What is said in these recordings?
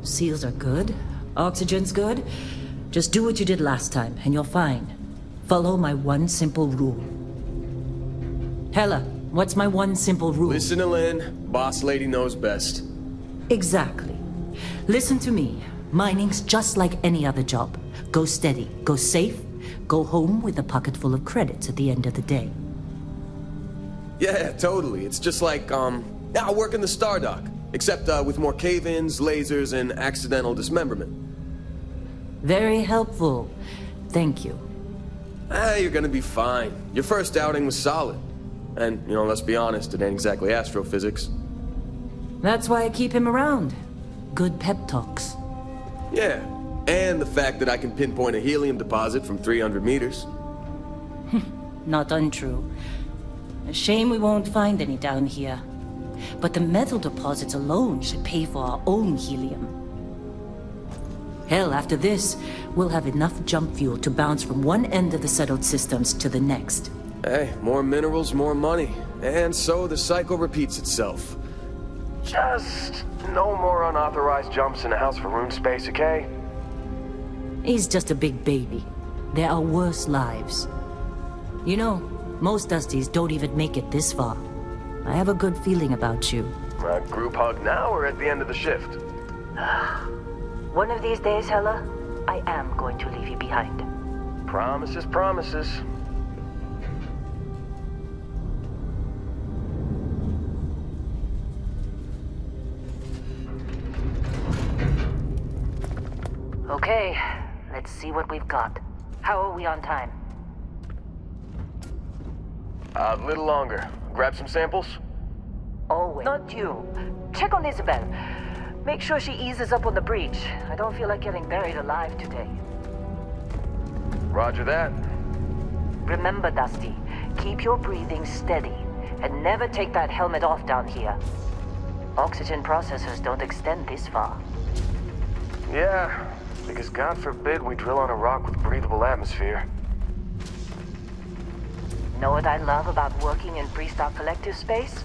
Seals are good. Oxygen's good. Just do what you did last time, and you're fine. Follow my one simple rule. Hella, what's my one simple rule? Listen to Lynn. Boss lady knows best. Exactly. Listen to me. Mining's just like any other job. Go steady, go safe, go home with a pocket full of credits at the end of the day. Yeah, totally. It's just like, I work in the Stardock. Except, with more cave-ins, lasers, and accidental dismemberment. Very helpful. Thank you. You're gonna be fine. Your first outing was solid. And, let's be honest, it ain't exactly astrophysics. That's why I keep him around. Good pep talks. Yeah, and the fact that I can pinpoint a helium deposit from 300 meters. Not untrue. A shame we won't find any down here. But the metal deposits alone should pay for our own helium. Hell, after this, we'll have enough jump fuel to bounce from one end of the settled systems to the next. Hey, more minerals, more money. And so the cycle repeats itself. Just no more unauthorized jumps in the house for room space, okay? He's just a big baby. There are worse lives. Most Dusties don't even make it this far. I have a good feeling about you. Group hug now or at the end of the shift? One of these days, Hella, I am going to leave you behind. Promises, promises. Okay, let's see what we've got. How are we on time? A little longer. Grab some samples? Always. Not you. Check on Isabel. Make sure she eases up on the breach. I don't feel like getting buried alive today. Roger that. Remember, Dusty, keep your breathing steady, and never take that helmet off down here. Oxygen processors don't extend this far. Yeah, because God forbid we drill on a rock with breathable atmosphere. Know what I love about working in Pre-Stock Collective space?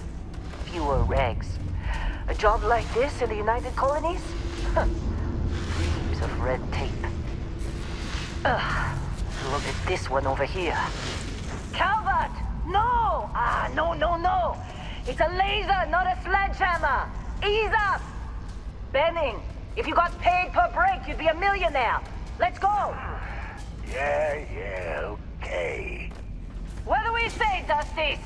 Fewer regs. A job like this in the United Colonies? Heaps of red tape. Look at this one over here. Calvert! No! No. It's a laser, not a sledgehammer. Ease up! Benning, if you got paid per break, you'd be a millionaire. Let's go! Yeah, okay. What do we say, Dusties?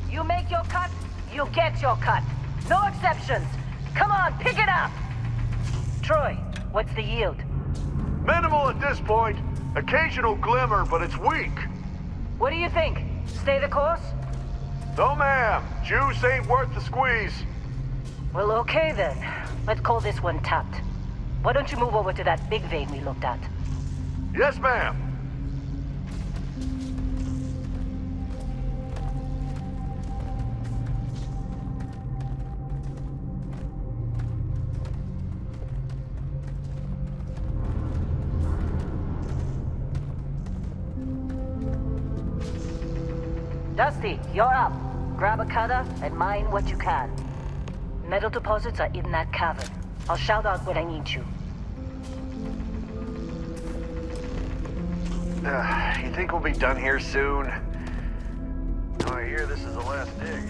You make your cut, you get your cut. No exceptions. Come on, pick it up! Troy, what's the yield? Minimal at this point. Occasional glimmer, but it's weak. What do you think? Stay the course? No, ma'am. Juice ain't worth the squeeze. Well, okay then. Let's call this one tapped. Why don't you move over to that big vein we looked at? Yes, ma'am. Dusty, you're up. Grab a cutter and mine what you can. Metal deposits are in that cavern. I'll shout out when I need you. You think we'll be done here soon? Oh, I hear this is the last dig.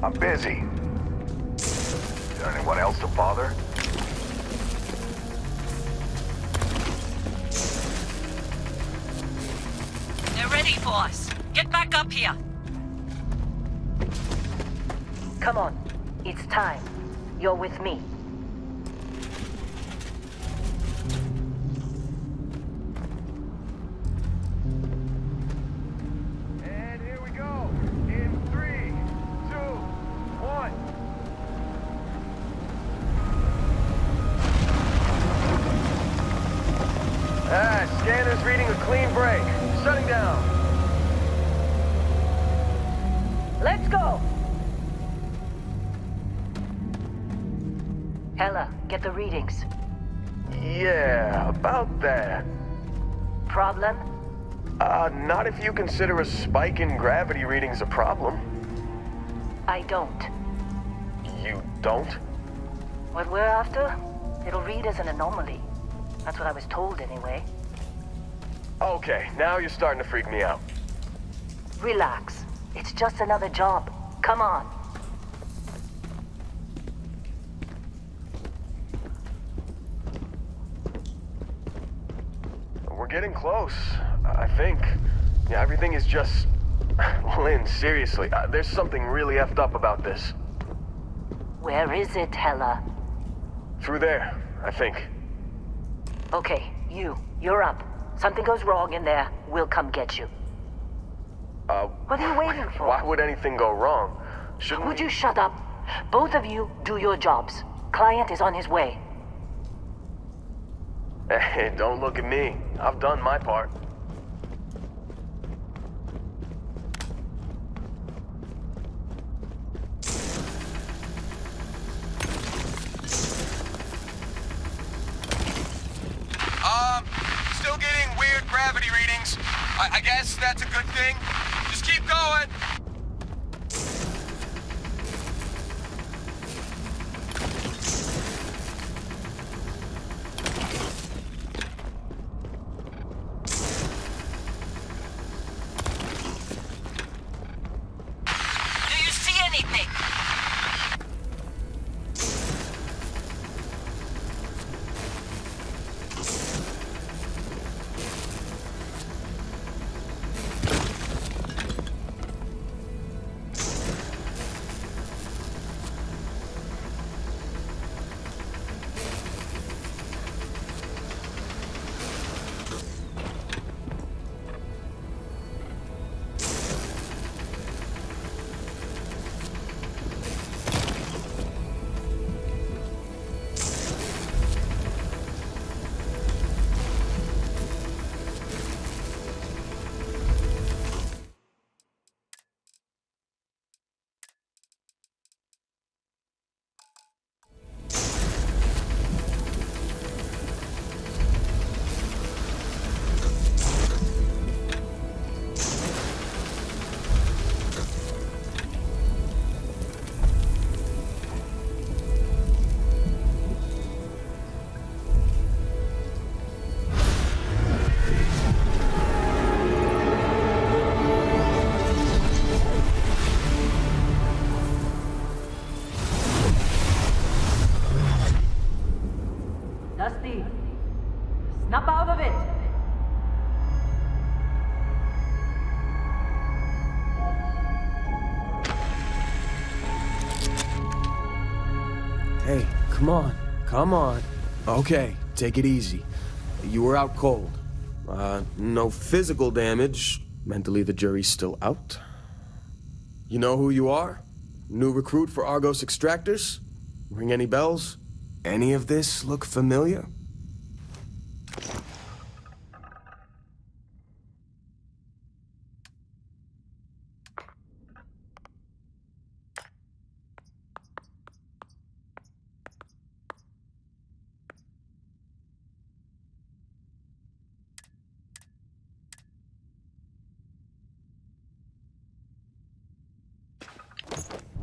I'm busy. Is there anyone else to bother? They're ready for us. Get back up here. Come on. It's time. You're with me. And here we go. In 3, 2, 1. Scanner's reading a clean break. Shutting down. Let's go! Hella, get the readings. Yeah, about that. Problem? Not if you consider a spike in gravity readings a problem. I don't. You don't? What we're after, it'll read as an anomaly. That's what I was told anyway. Okay, now you're starting to freak me out. Relax. It's just another job. Come on. We're getting close, I think. Yeah, everything is just... Lynn, seriously, there's something really effed up about this. Where is it, Hella? Through there, I think. Okay, you're up. Something goes wrong in there, we'll come get you. What are you waiting for? Why would anything go wrong? Shouldn't Would you shut up? Both of you do your jobs. Client is on his way. Hey, don't look at me. I've done my part. Still getting weird gravity readings. I guess that's a good thing. Just keep going. Do you see anything? Dusty, snap out of it. Hey, come on. Come on. Okay, take it easy. You were out cold. No physical damage. Mentally, the jury's still out. You know who you are? New recruit for Argos Extractors? Ring any bells? Any of this look familiar?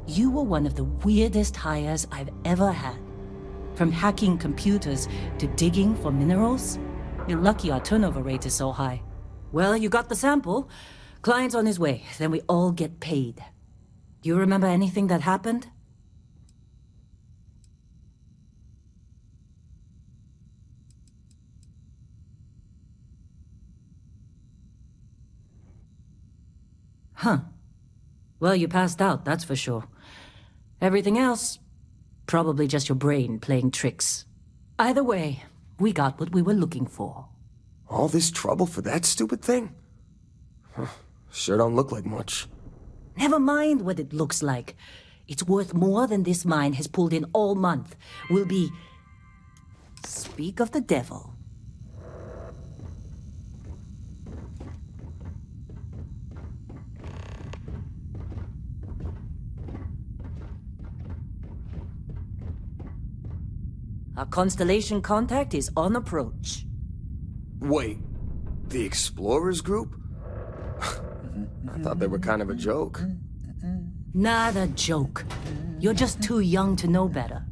You were one of the weirdest hires I've ever had. From hacking computers to digging for minerals. You're lucky our turnover rate is so high. Well, you got the sample. Client's on his way, then we all get paid. Do you remember anything that happened? Huh. Well, you passed out, that's for sure. Everything else, probably just your brain playing tricks. Either way, we got what we were looking for. All this trouble for that stupid thing? Huh. Sure don't look like much. Never mind what it looks like. It's worth more than this mine has pulled in all month. We'll be... Speak of the devil. Our constellation contact is on approach. Wait, the Explorers group? I thought they were kind of a joke. Not a joke. You're just too young to know better.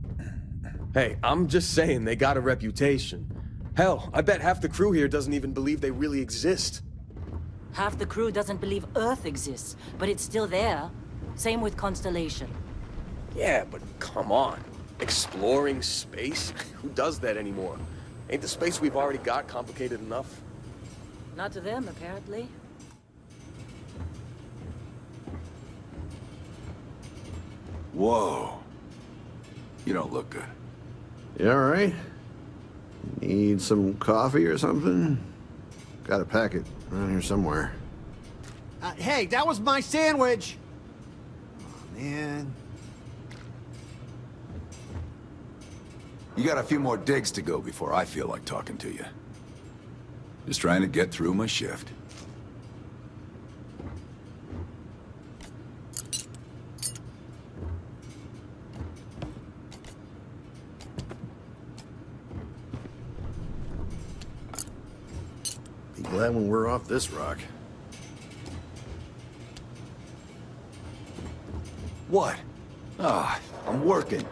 Hey, I'm just saying they got a reputation. Hell, I bet half the crew here doesn't even believe they really exist. Half the crew doesn't believe Earth exists, but it's still there. Same with Constellation. Yeah, but come on. Exploring space? Who does that anymore? Ain't the space we've already got complicated enough? Not to them, apparently. Whoa. You don't look good. You all right? Need some coffee or something? Got a packet around here somewhere. Hey, that was my sandwich! Oh, man. You got a few more digs to go before I feel like talking to you. Just trying to get through my shift. Be glad when we're off this rock. What? Ah, I'm working.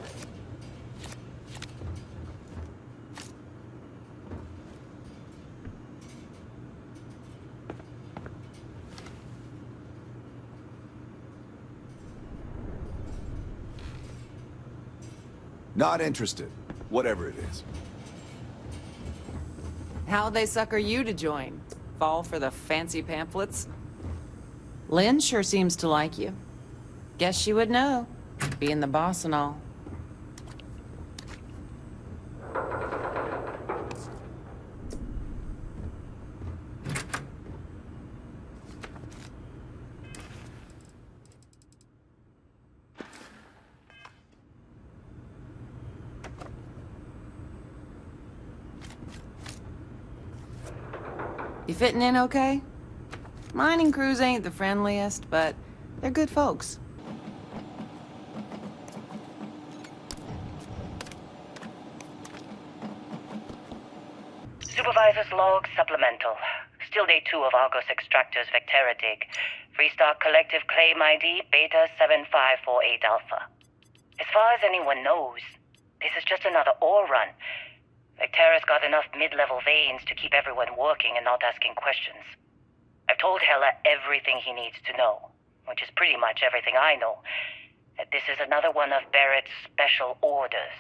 Not interested, whatever it is. How'd they sucker you to join? Fall for the fancy pamphlets? Lynn sure seems to like you. Guess she would know, being the boss and all. You fitting in okay? Mining crews ain't the friendliest, but they're good folks. Supervisor's log supplemental. Still day 2 of Argos Extractor's Vectera dig. Freestar Collective Claim ID Beta 7548 Alpha. As far as anyone knows, this is just another ore run. Vectera's got enough mid-level veins to keep everyone working and not asking questions. I've told Hella everything he needs to know, which is pretty much everything I know. That this is another one of Barrett's special orders.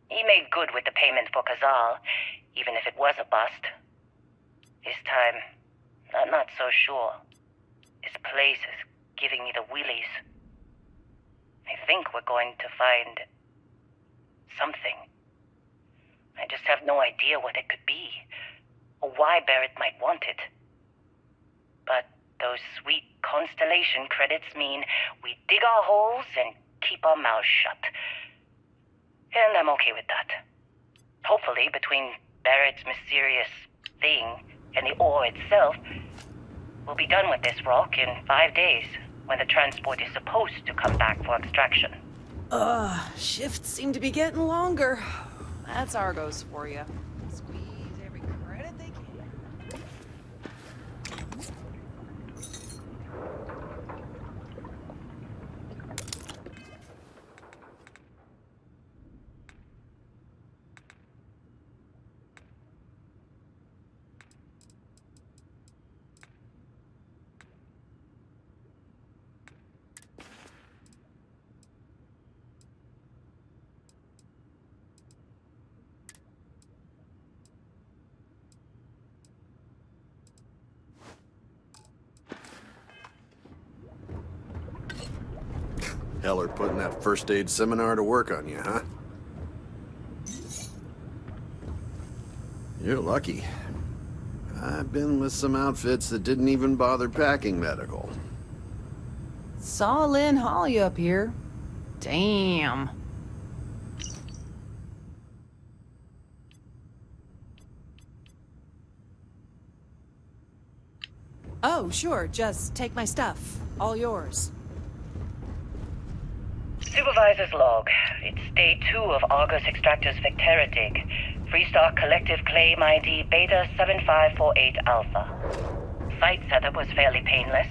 He made good with the payment for Kazal, even if it was a bust. This time, I'm not so sure. This place is giving me the willies. I think we're going to find something. I just have no idea what it could be, or why Barrett might want it. But those sweet Constellation credits mean we dig our holes and keep our mouths shut. And I'm okay with that. Hopefully, between Barrett's mysterious thing and the ore itself, we'll be done with this rock in 5 days, when the transport is supposed to come back for extraction. Shifts seem to be getting longer. That's Argos for you. Squeeze every credit they can. Heller putting that first aid seminar to work on you, huh? You're lucky. I've been with some outfits that didn't even bother packing medical. Saw Lynn haul you up here. Damn. Oh, sure. Just take my stuff. All yours. Supervisor's log. It's day 2 of Argos Extractor's Vectera dig. Freestar Collective Claim ID Beta 7548 Alpha. site setup was fairly painless.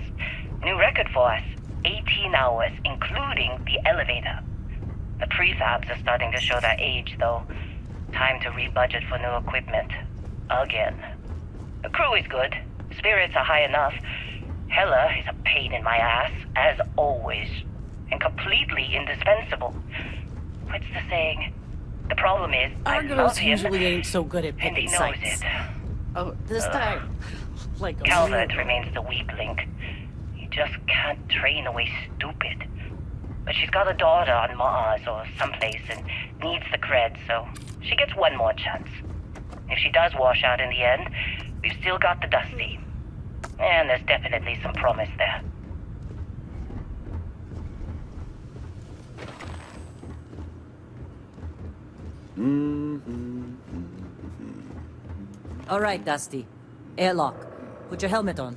New record for us. 18 hours, including the elevator. The prefabs are starting to show their age, though. Time to rebudget for new equipment. Again. The crew is good. Spirits are high enough. Hella is a pain in my ass, as always. And completely indispensable. What's the saying? The problem is, I love Argos him, usually ain't so good at and he picking knows sites. it. Oh, this time, like a Calvert weirdo. remains the weak link. You just can't train away stupid. But she's got a daughter on Mars or someplace and needs the cred, so she gets one more chance. If she does wash out in the end, we've still got the Dusty. And there's definitely some promise there. All right, Dusty. Airlock. Put your helmet on.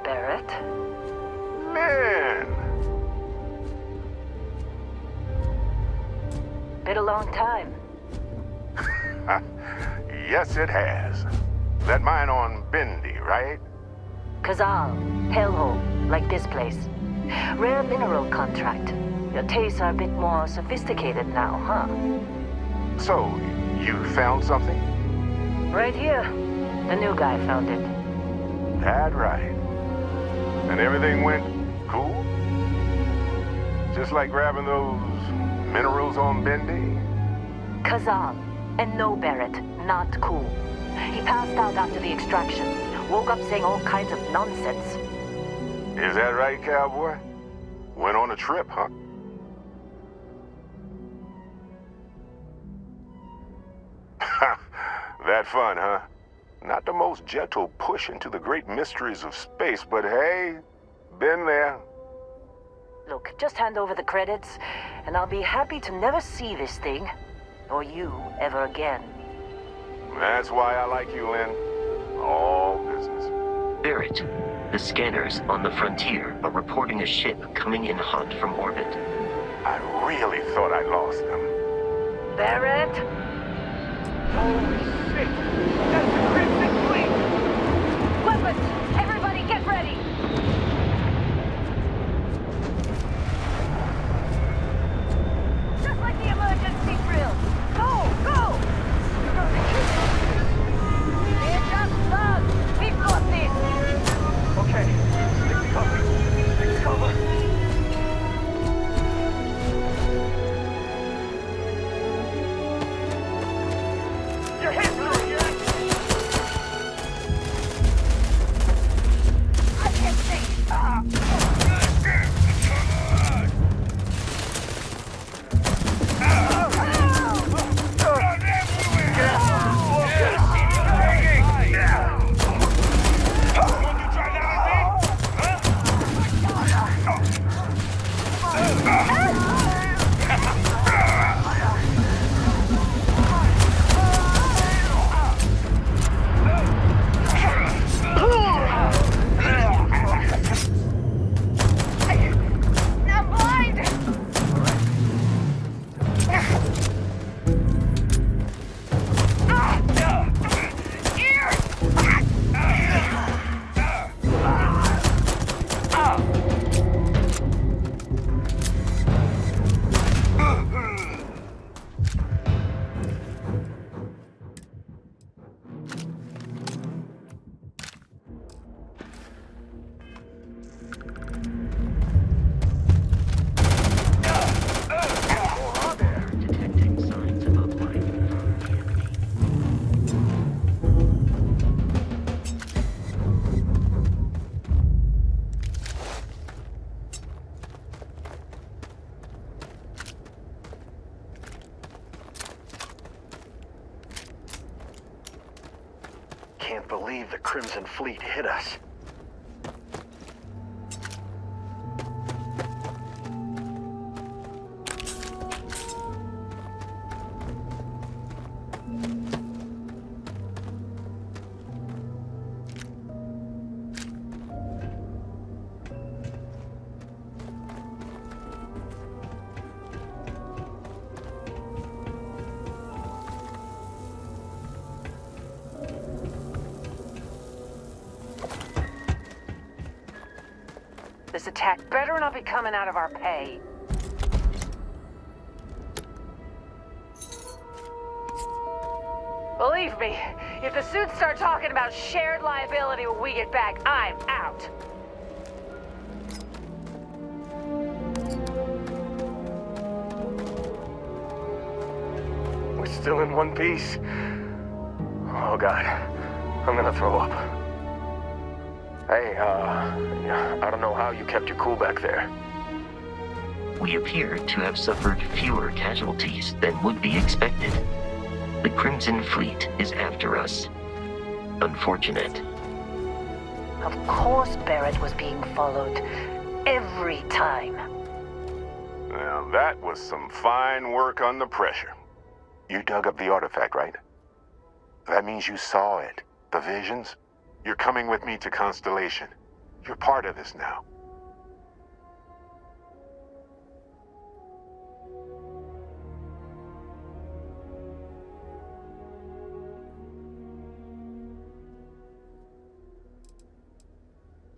Barrett? Man! Been a long time. Yes, it has. That mine on Bendy, right? Kazal, hellhole, like this place. Rare mineral contract. Your tastes are a bit more sophisticated now, huh? So, you found something? Right here. The new guy found it. That right. And everything went cool? Just like grabbing those minerals on Bendy? Kazal, and no Barrett, not cool. He passed out after the extraction. Woke up saying all kinds of nonsense. Is that right, cowboy? Went on a trip, huh? That fun, huh? Not the most gentle push into the great mysteries of space, but hey, been there. Look, just hand over the credits, and I'll be happy to never see this thing, or you, ever again. That's why I like you, Lynn. All business. Barrett, the scanners on the frontier are reporting a ship coming in hot from orbit. I really thought I lost them. Barrett? Holy shit! That's the Crimson Fleet! Weapons! Everybody get ready! Just like the emergency drill! Go! Go! They're just thugs! We've got this! Okay, stick to cover. Stick to cover. Your head blew, yeah? Crimson Fleet hit us. This attack better not be coming out of our pay. Believe me, if the suits start talking about shared liability when we get back, I'm out. We're still in one piece. Oh, God. I'm gonna throw up. Hey, I don't know how you kept your cool back there. We appear to have suffered fewer casualties than would be expected. The Crimson Fleet is after us. Unfortunate. Of course Barrett was being followed. Every time. Now, that was some fine work under pressure. You dug up the artifact, right? That means you saw it. The visions? You're coming with me to Constellation. You're part of this now.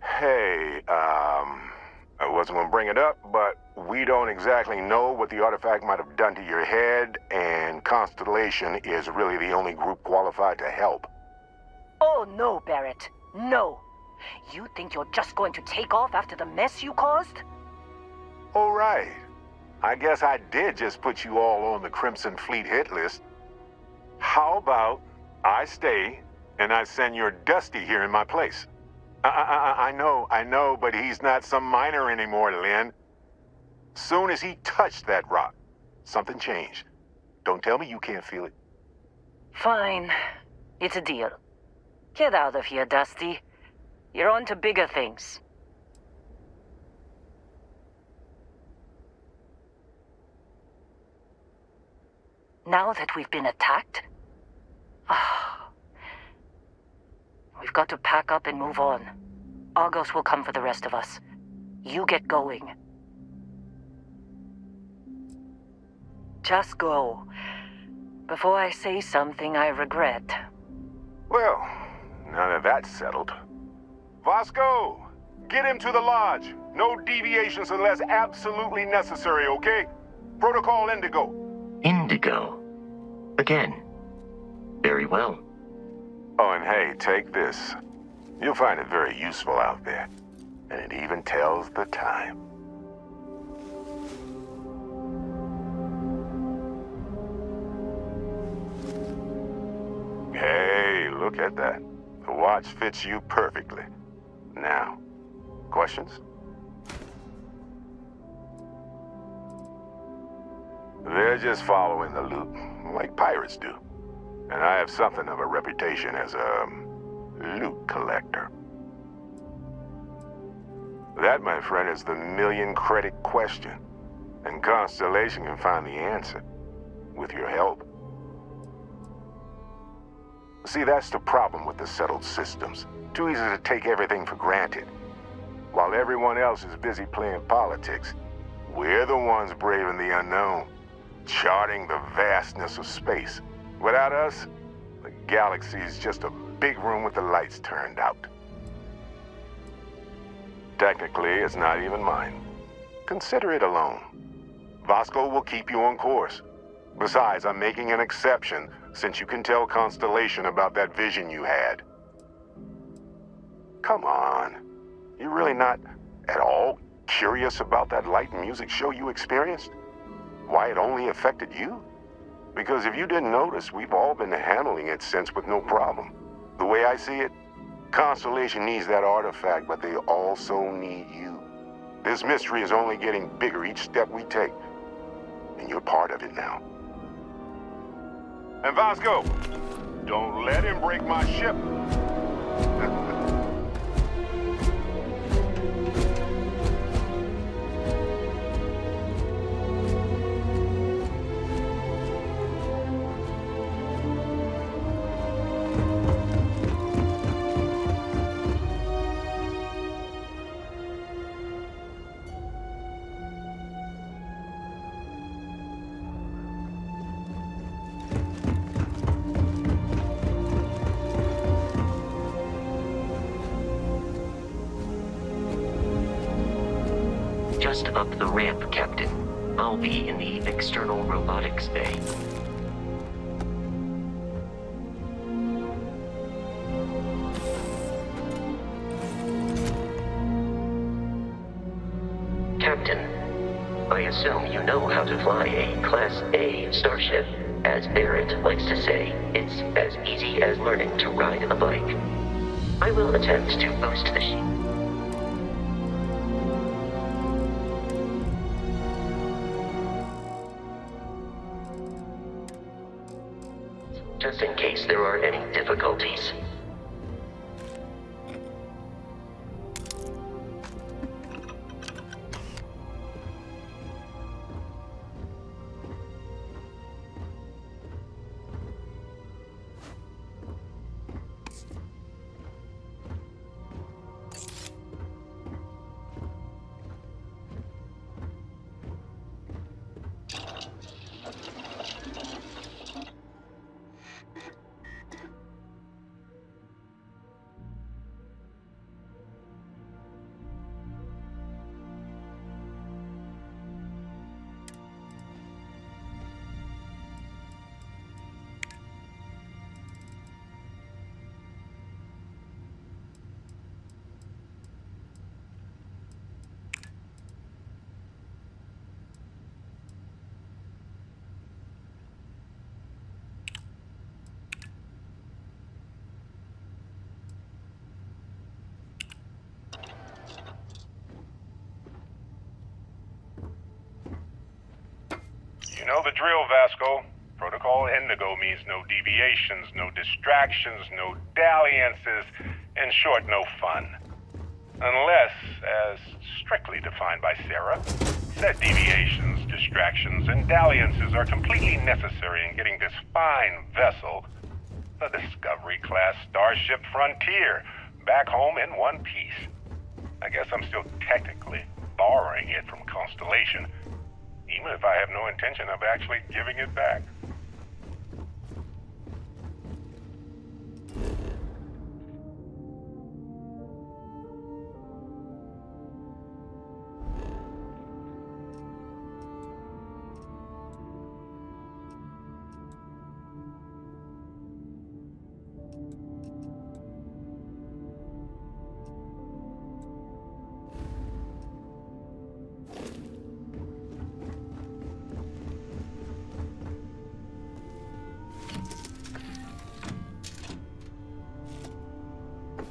Hey, I wasn't gonna bring it up, but we don't exactly know what the artifact might have done to your head, and Constellation is really the only group qualified to help. Oh no, Barrett. No. You think you're just going to take off after the mess you caused? All right. I guess I did just put you all on the Crimson Fleet hit list. How about I stay and I send your Dusty here in my place? I know, but he's not some miner anymore, Lynn. Soon as he touched that rock, something changed. Don't tell me you can't feel it. Fine. It's a deal. Get out of here, Dusty. You're on to bigger things. Now that we've been attacked, we've got to pack up and move on. Argos will come for the rest of us. You get going. Just go. Before I say something I regret. Well, now that that's settled. Vasco, get him to the lodge. No deviations unless absolutely necessary, okay? Protocol Indigo. Indigo. Again. Very well. Oh, and hey, take this. You'll find it very useful out there. And it even tells the time. Hey, look at that. The watch fits you perfectly. Now, questions? They're just following the loot, like pirates do. And I have something of a reputation as a loot collector. That, my friend, is the million-credit question. And Constellation can find the answer, with your help. See, that's the problem with the settled systems. Too easy to take everything for granted. While everyone else is busy playing politics, we're the ones braving the unknown, charting the vastness of space. Without us, the galaxy is just a big room with the lights turned out. Technically, it's not even mine. Consider it alone. Vasco will keep you on course. Besides, I'm making an exception since you can tell Constellation about that vision you had. Come on. You're really not at all curious about that light and music show you experienced? Why it only affected you? Because if you didn't notice, we've all been handling it since with no problem. The way I see it, Constellation needs that artifact, but they also need you. This mystery is only getting bigger each step we take. And you're part of it now. And Vasco, don't let him break my ship. Just up the ramp, Captain. I'll be in the external robotics bay. Captain, I assume you know how to fly a Class A starship. As Barrett likes to say, it's as easy as learning to ride a bike. I will attempt to boost the ship. Just in case there are any difficulties. You know the drill, Vasco. Protocol Indigo means no deviations, no distractions, no dalliances, in short, no fun. Unless, as strictly defined by Sarah, said deviations, distractions, and dalliances are completely necessary in getting this fine vessel, the Discovery-class Starship Frontier, back home in one piece. I guess I'm still technically borrowing it from Constellation, even if I have no intention of actually giving it back.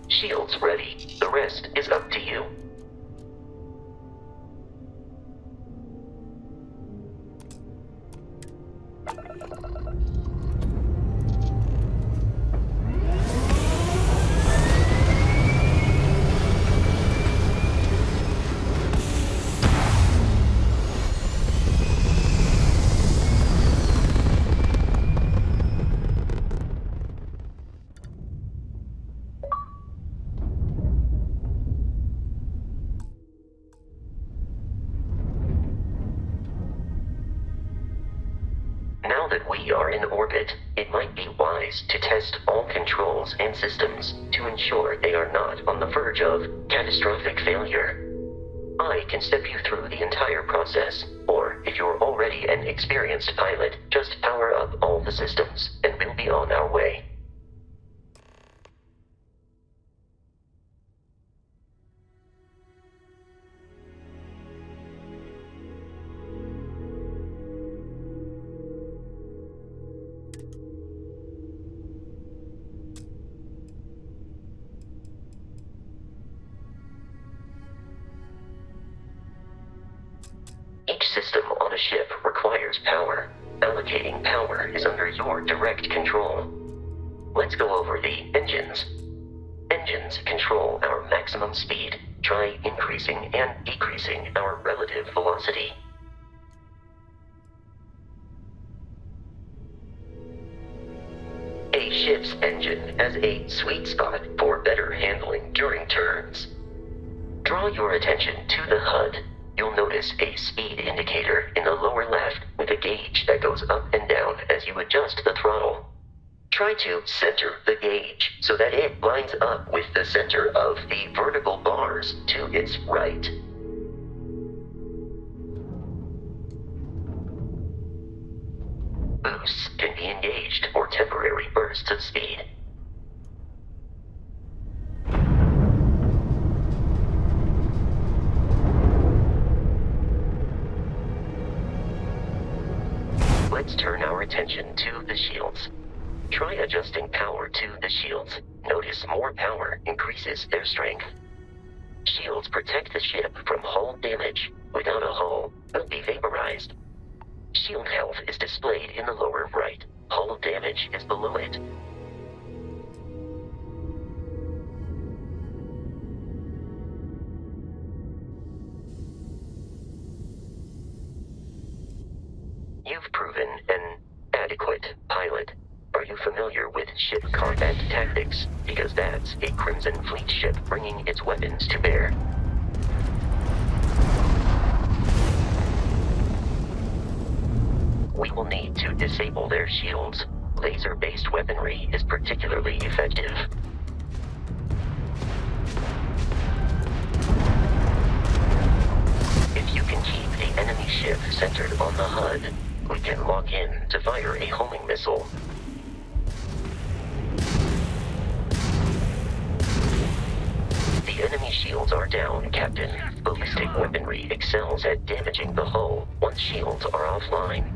Shield's ready. The rest is up to you. Now that we are in orbit, it might be wise to test all controls and systems to ensure they are not on the verge of catastrophic failure. I can step you through the entire process, or if you're already an experienced pilot, just power up all the systems, and we'll be on our way. Each system on a ship requires power. Allocating power is under your direct control. Let's go over the engines. engines control our maximum speed, try increasing and decreasing our relative velocity. A ship's engine has a sweet spot for better handling during turns. Draw your attention to the HUD. You'll notice a speed indicator in the lower left with a gauge that goes up and down as you adjust the throttle. Try to center the gauge so that it lines up with the center of the vertical bars to its right. Boosts can be engaged for temporary bursts of speed. Let's turn our attention to the shields. Try adjusting power to the shields. Notice more power increases their strength. Shields protect the ship from hull damage. Without a hull, it'll be vaporized. Shield health is displayed in the lower right. Hull damage is below it. You've proven an adequate pilot. Are you familiar with ship combat tactics? Because that's a Crimson Fleet ship bringing its weapons to bear. We will need to disable their shields. Laser-based weaponry is particularly effective. If you can keep the enemy ship centered on the HUD, we can lock in to fire a homing missile. The enemy shields are down, Captain. Ballistic weaponry excels at damaging the hull once shields are offline.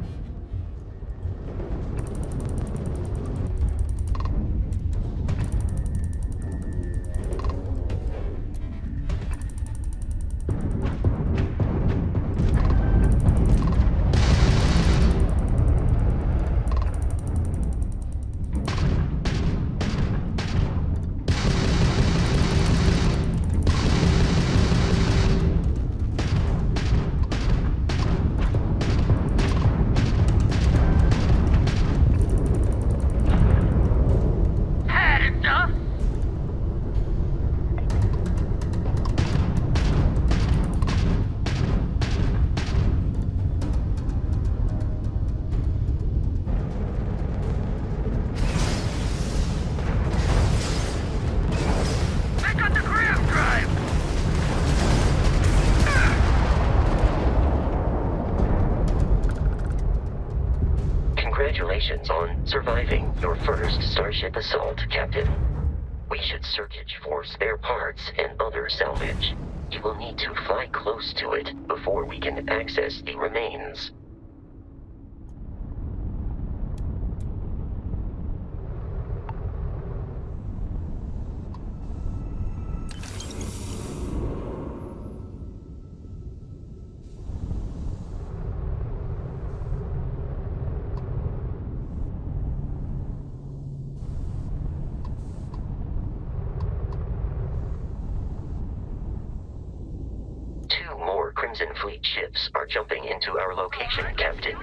Congratulations on surviving your first Starship assault, Captain. We should search for spare parts and other salvage. You will need to fly close to it before we can access the remains. Crimson Fleet ships are jumping into our location, Captain.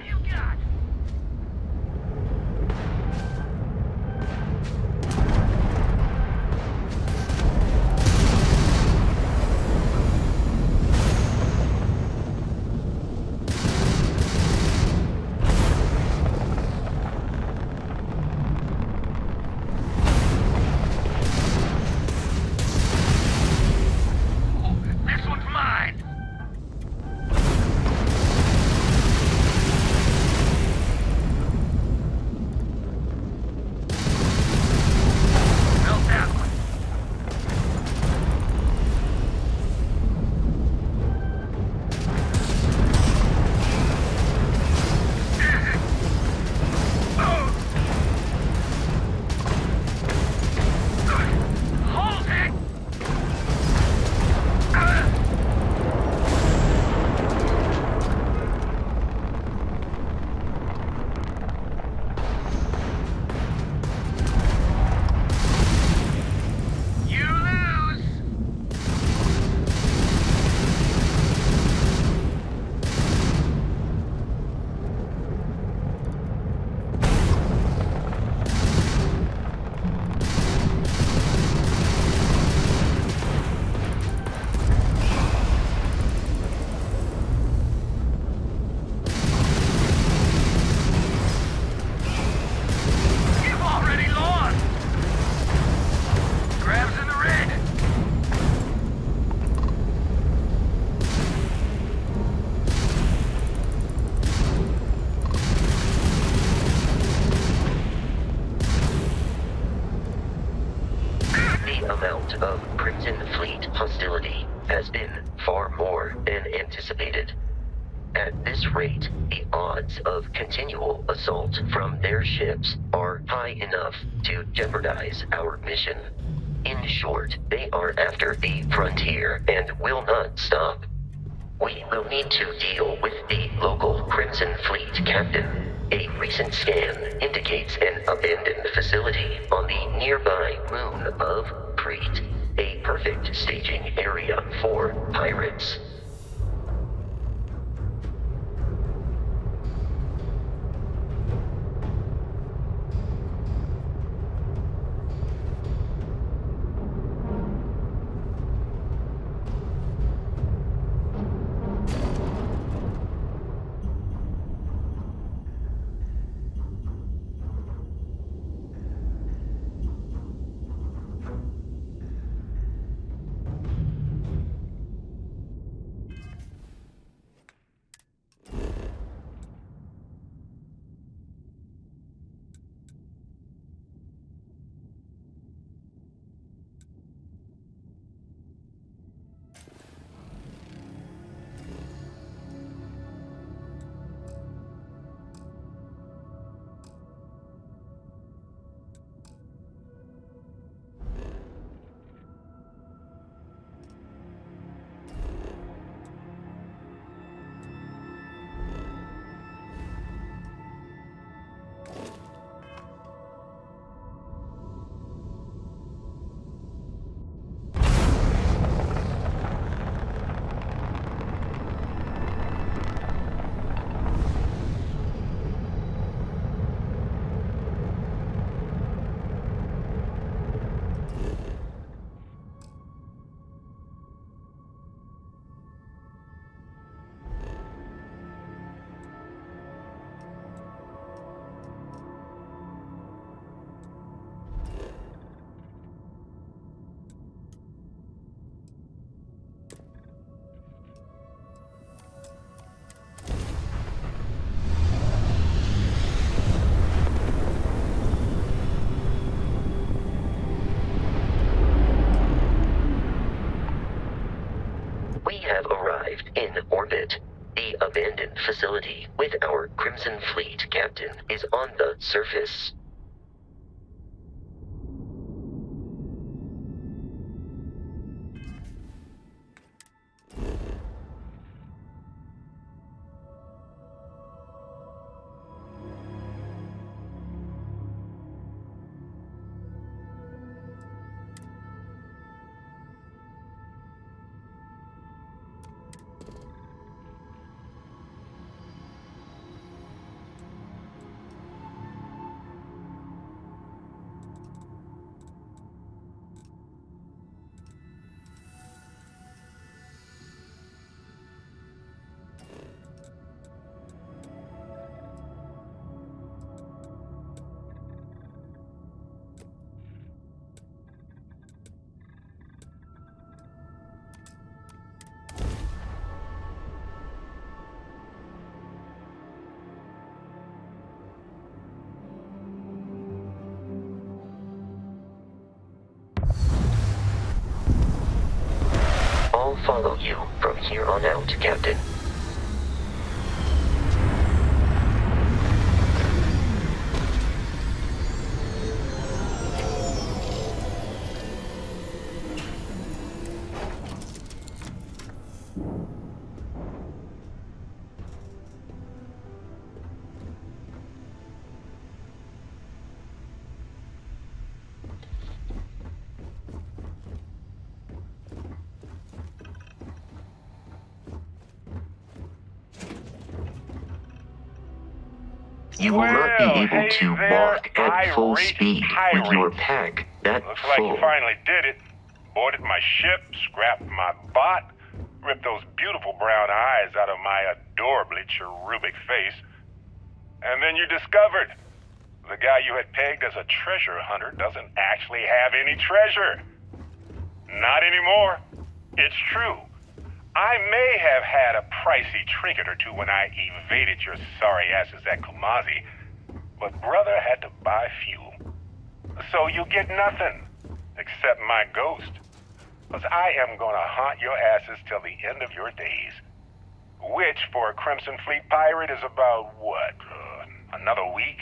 has been far more than anticipated. At this rate, the odds of continual assault from their ships are high enough to jeopardize our mission. In short, they are after the frontier and will not stop. We will need to deal with the local Crimson Fleet captain. A recent scan indicates an abandoned facility on the nearby moon of Crete, a perfect staging area for pirates. In orbit. The abandoned facility with our Crimson Fleet captain is on the surface. I'll follow you from here on out, Captain. You will not be able to walk at full speed with your pack that Looks full. like you finally did it. Boarded my ship, scrapped my bot, ripped those beautiful brown eyes out of my adorably cherubic face. And then you discovered the guy you had pegged as a treasure hunter doesn't actually have any treasure. Not anymore. It's true. I may have had a pricey trinket or two when I evaded your sorry asses at Kumazi, but brother had to buy fuel. So you get nothing, except my ghost. Because I am gonna haunt your asses till the end of your days. Which, for a Crimson Fleet pirate, is about, what, another week?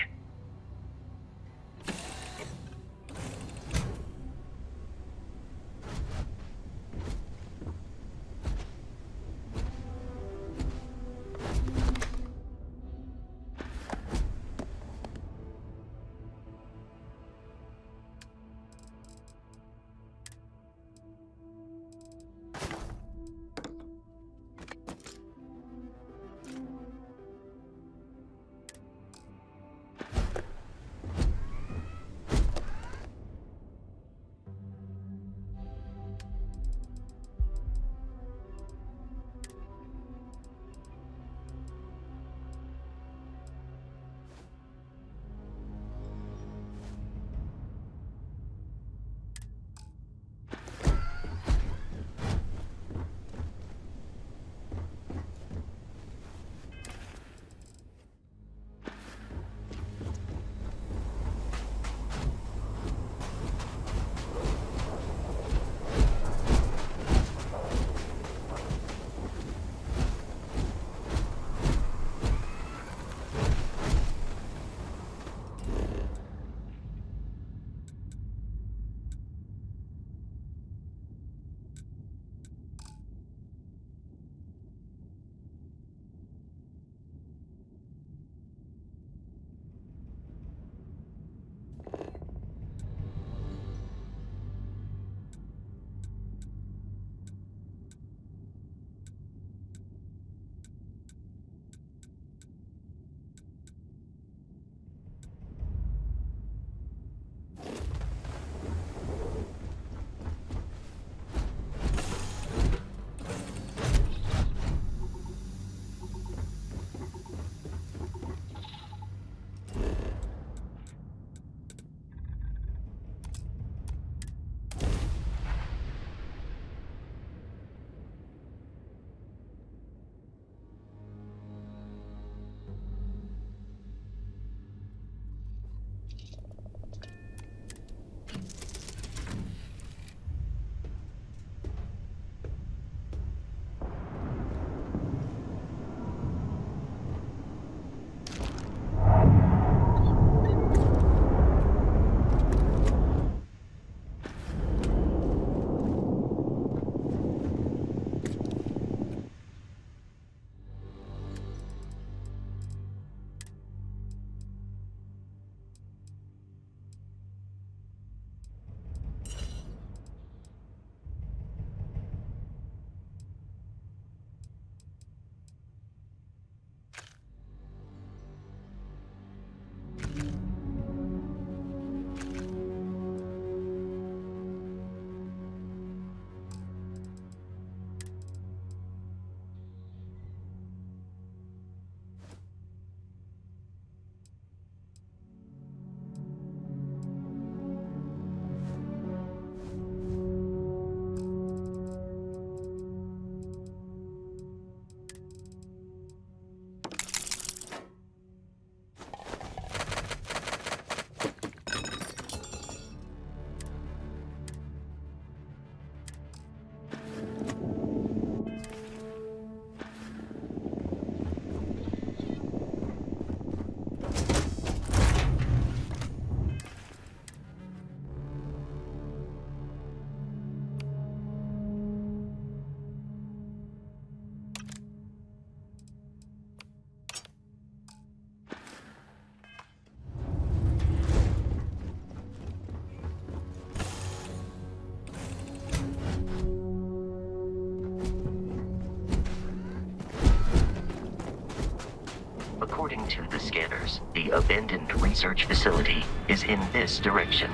According to the scanners, the abandoned research facility is in this direction.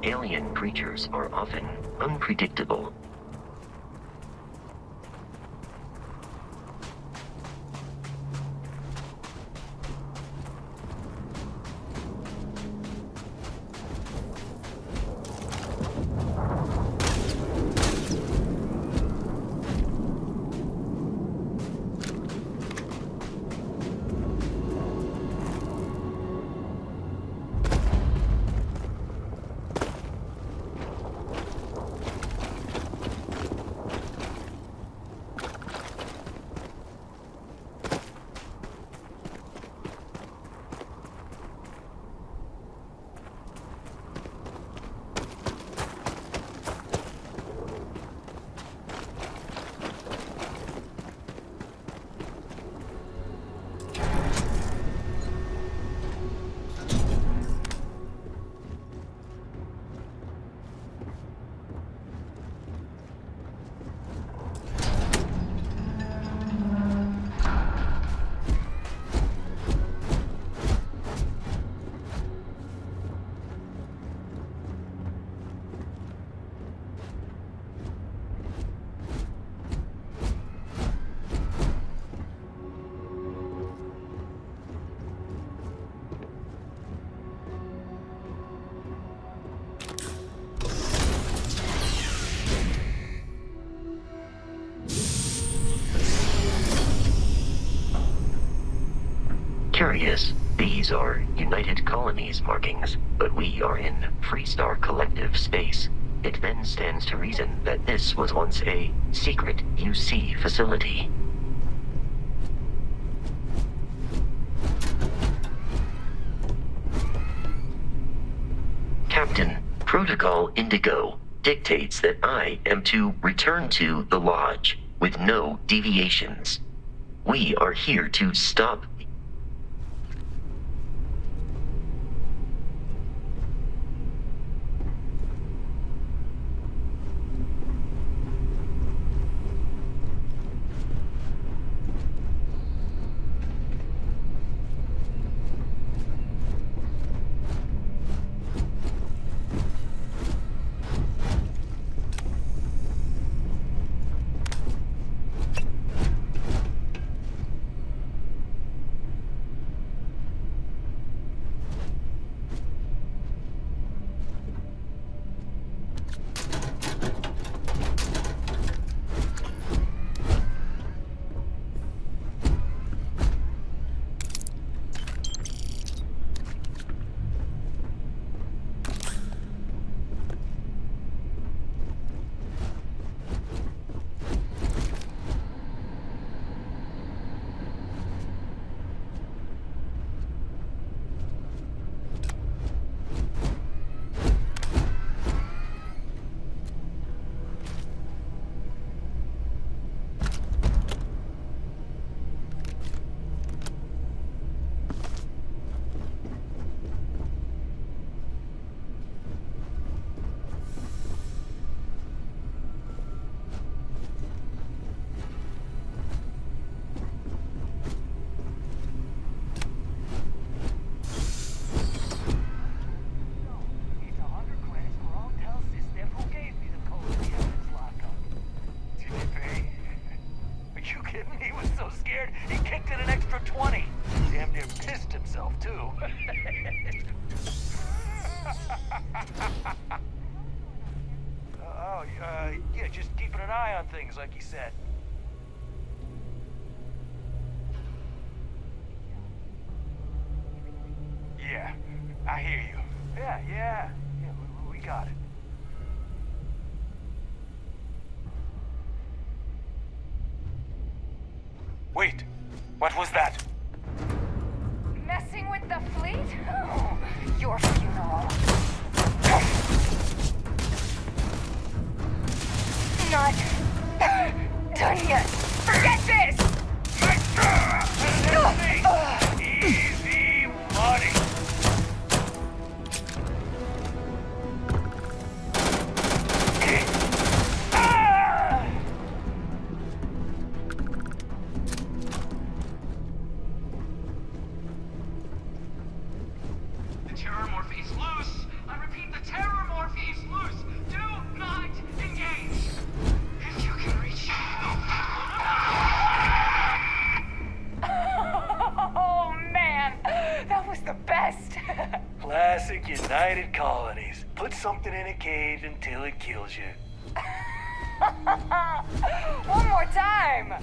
alien creatures are often unpredictable. Curious, these are United Colonies markings, but we are in Freestar Collective space. It then stands to reason that this was once a secret UC facility. Captain, Protocol Indigo dictates that I am to return to the Lodge with no deviations. We are here to stop. Yeah, just keeping an eye on things, like you said. Yeah, I hear you. Yeah, we got it. Wait, what was that? Messing with the fleet? Oh, your funeral. Not done yet. Forget this! Easy money. colonies. Put something in a cage until it kills you. One more time!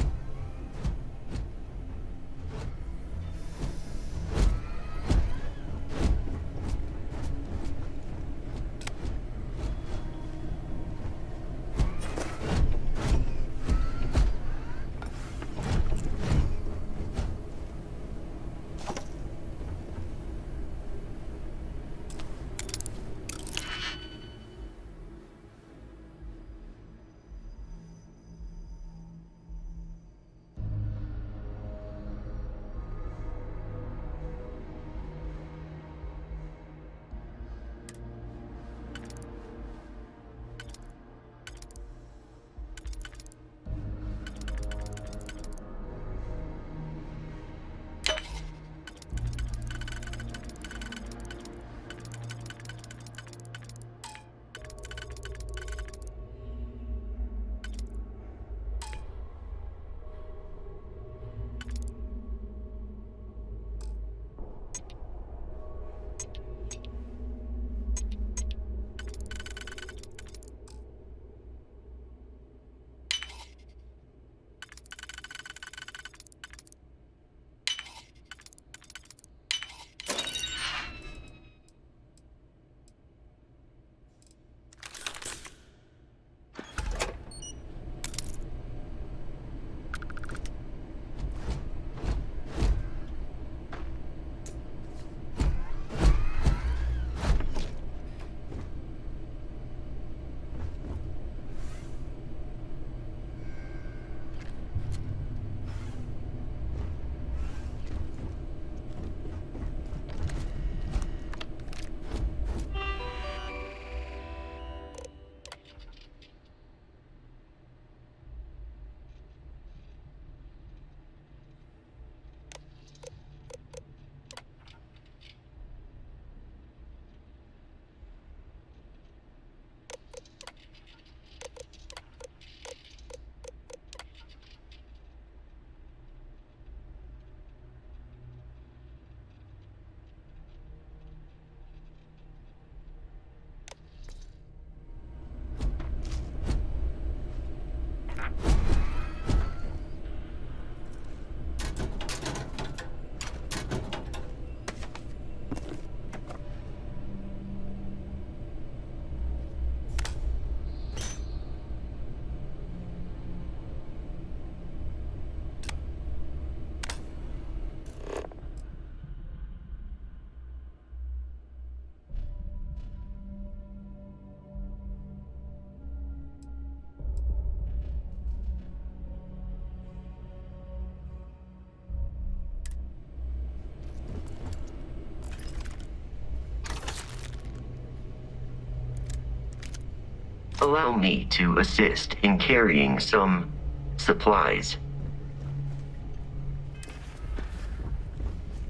Allow me to assist in carrying some supplies.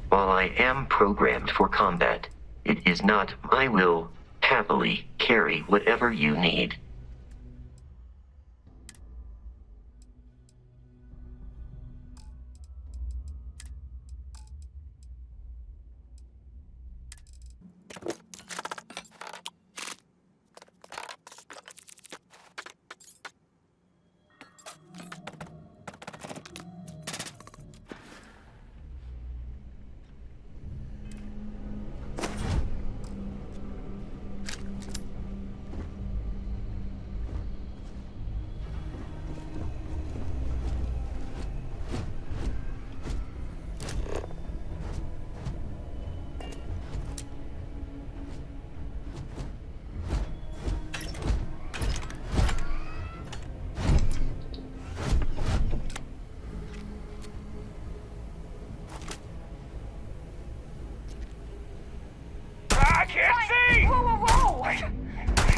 While I am programmed for combat, it is not my will happily carry whatever you need.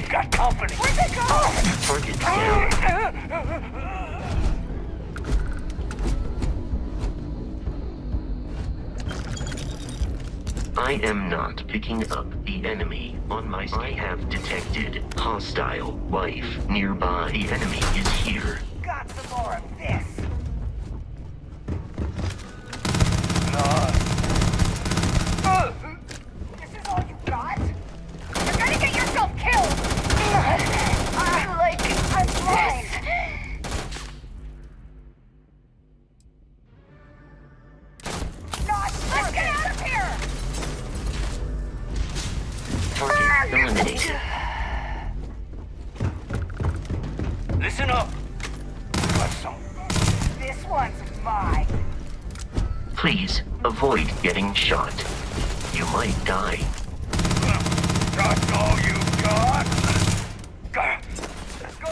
Got company. Where'd they go? Target down. I am not picking up the enemy on my side. I have detected hostile wife nearby. The enemy is here. Got some more of this. This is all you got? Please, avoid getting shot. You might die. That's all you got? Go,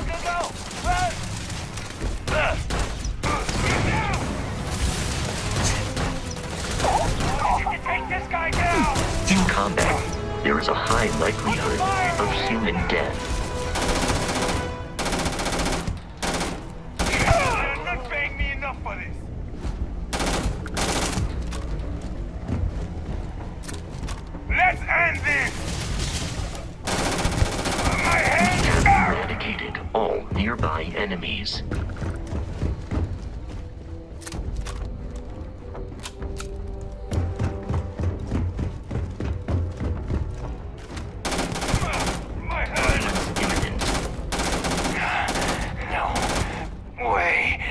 go, go! Run! You can take this guy down! In combat, there is a high likelihood of human death. You're not paying me enough for this. Let's end this! My We hands have are... eradicated all nearby enemies. My hands... Imminent. No way.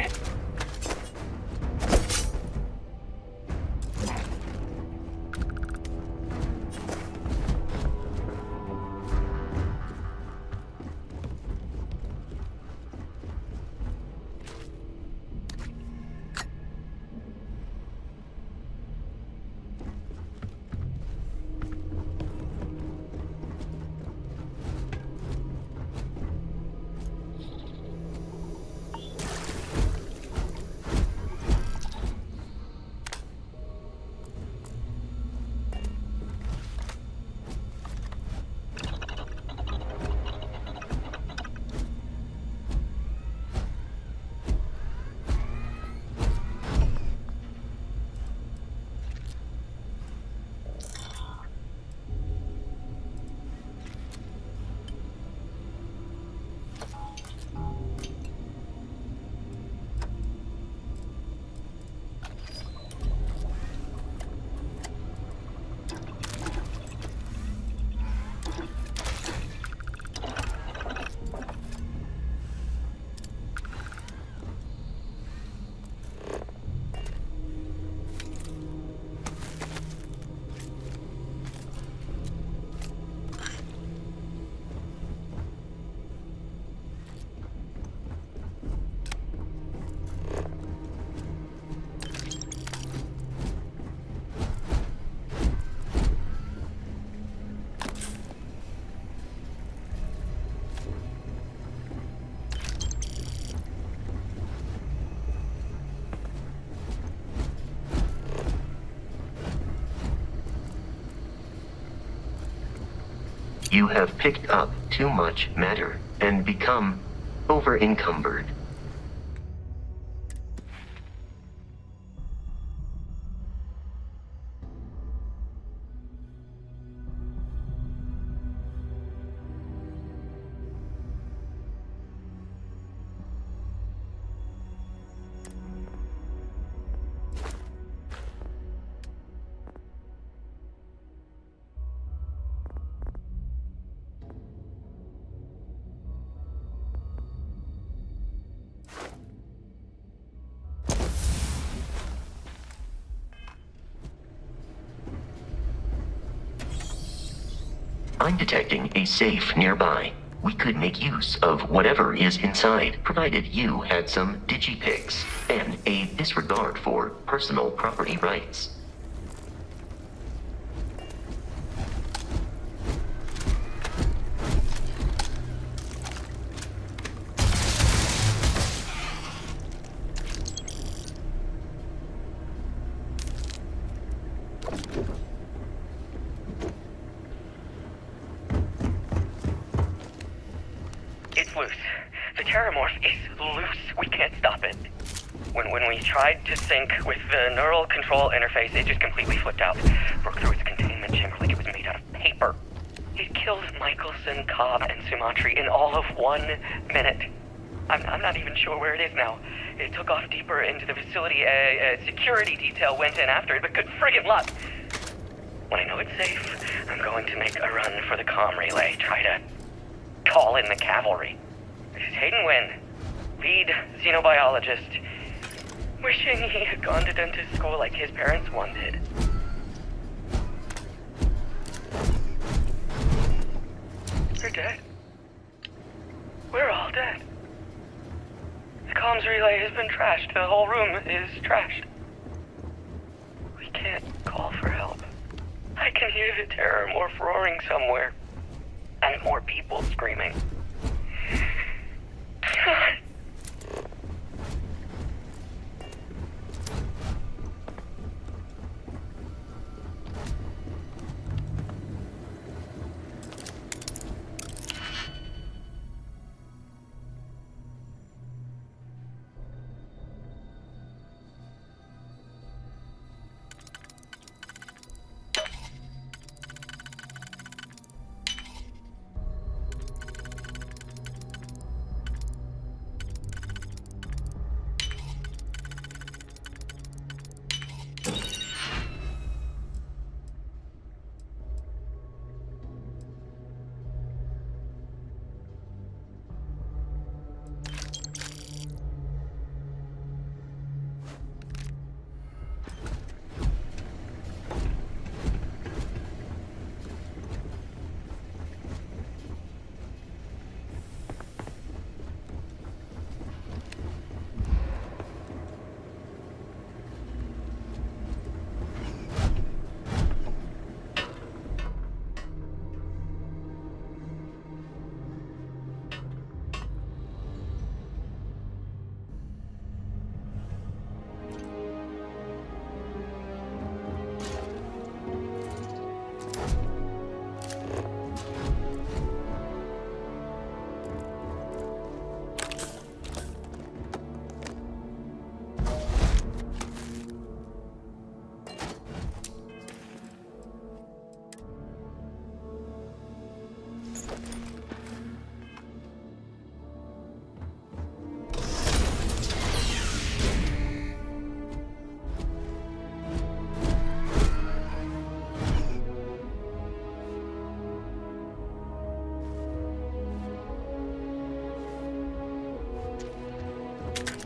You have picked up too much matter and become over-encumbered. I'm detecting a safe nearby. We could make use of whatever is inside, provided you had some digipicks and a disregard for personal property rights. It's loose. The terramorph is loose. We can't stop it. When we tried to sync with the neural control interface, it just completely flipped out. Broke through its containment chamber like it was made out of paper. It killed Michelson, Cobb, and Sumantri in all of 1 minute. I'm not even sure where it is now. It took off deeper into the facility. A security detail went in after it, but good friggin' luck. When I know it's safe, I'm going to make a run for the comm relay. Try to call in the cavalry. This is Hayden Wynn, lead xenobiologist, wishing he had gone to dentist school like his parents wanted. You're dead. We're all dead. The comms relay has been trashed. The whole room is trashed. I can hear the terror morph roaring somewhere. And more people screaming. God.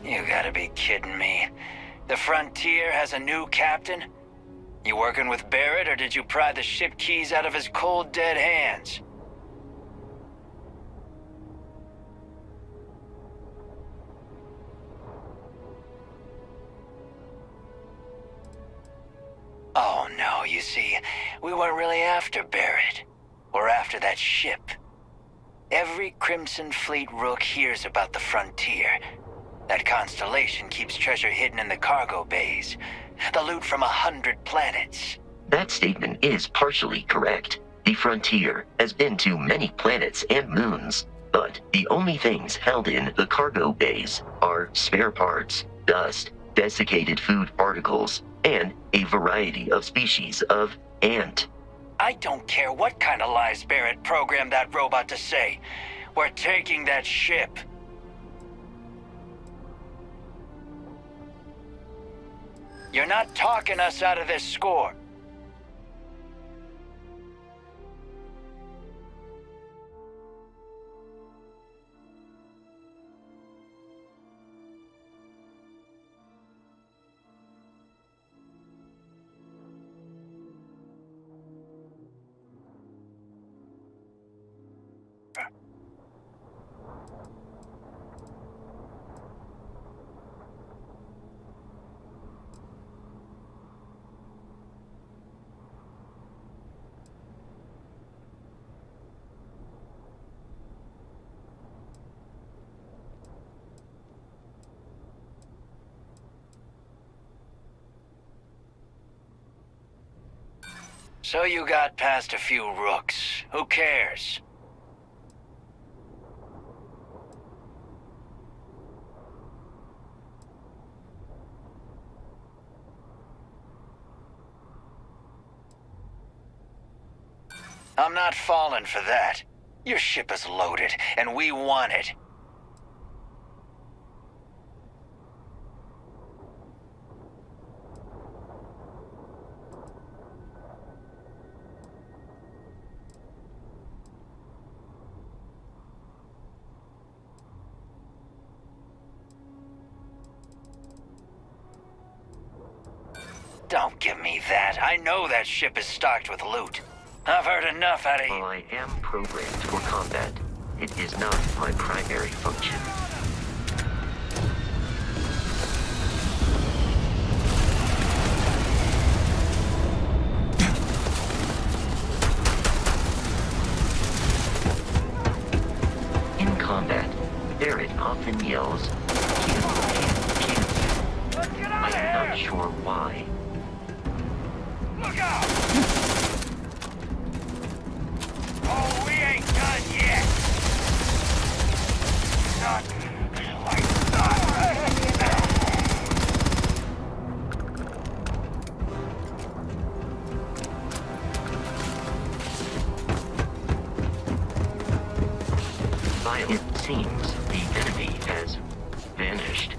You gotta be kidding me. The Frontier has a new captain? You working with Barrett, or did you pry the ship keys out of his cold, dead hands? Oh no, you see, we weren't really after Barrett. We're after that ship. Every Crimson Fleet rook hears about the Frontier. That constellation keeps treasure hidden in the cargo bays. The loot from 100 planets. That statement is partially correct. The Frontier has been to many planets and moons, but the only things held in the cargo bays are spare parts, dust, desiccated food particles, and a variety of species of ant. I don't care what kind of lies Barrett programmed that robot to say. We're taking that ship. You're not talking us out of this score. So you got past a few rooks. Who cares? I'm not falling for that. Your ship is loaded, and we want it. Don't give me that. I know that ship is stocked with loot. I've heard enough out of you. While I am programmed for combat, it is not my primary function. Barrett often yells, "Kill, kill, kill." I am not sure why. Look out! Oh, we ain't done yet! Not like that! It seems the enemy has vanished.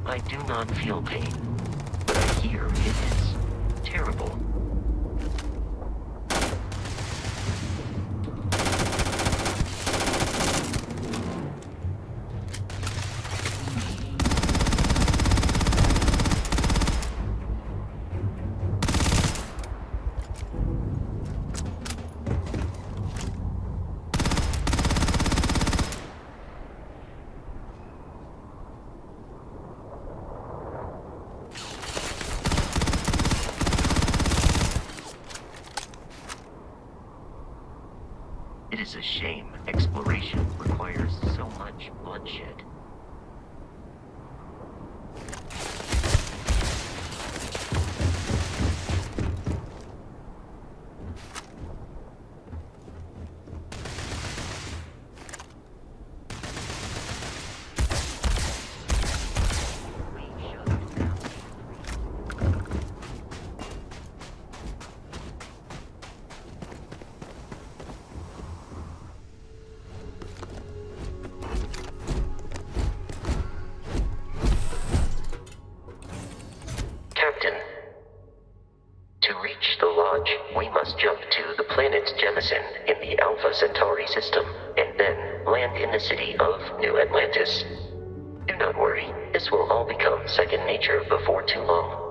I do not feel pain, but I hear it is terrible. It is a shame exploration requires so much bloodshed. Captain, to reach the lodge, we must jump to the planet Jemison in the Alpha Centauri system, and then land in the city of New Atlantis. Do not worry, this will all become second nature before too long.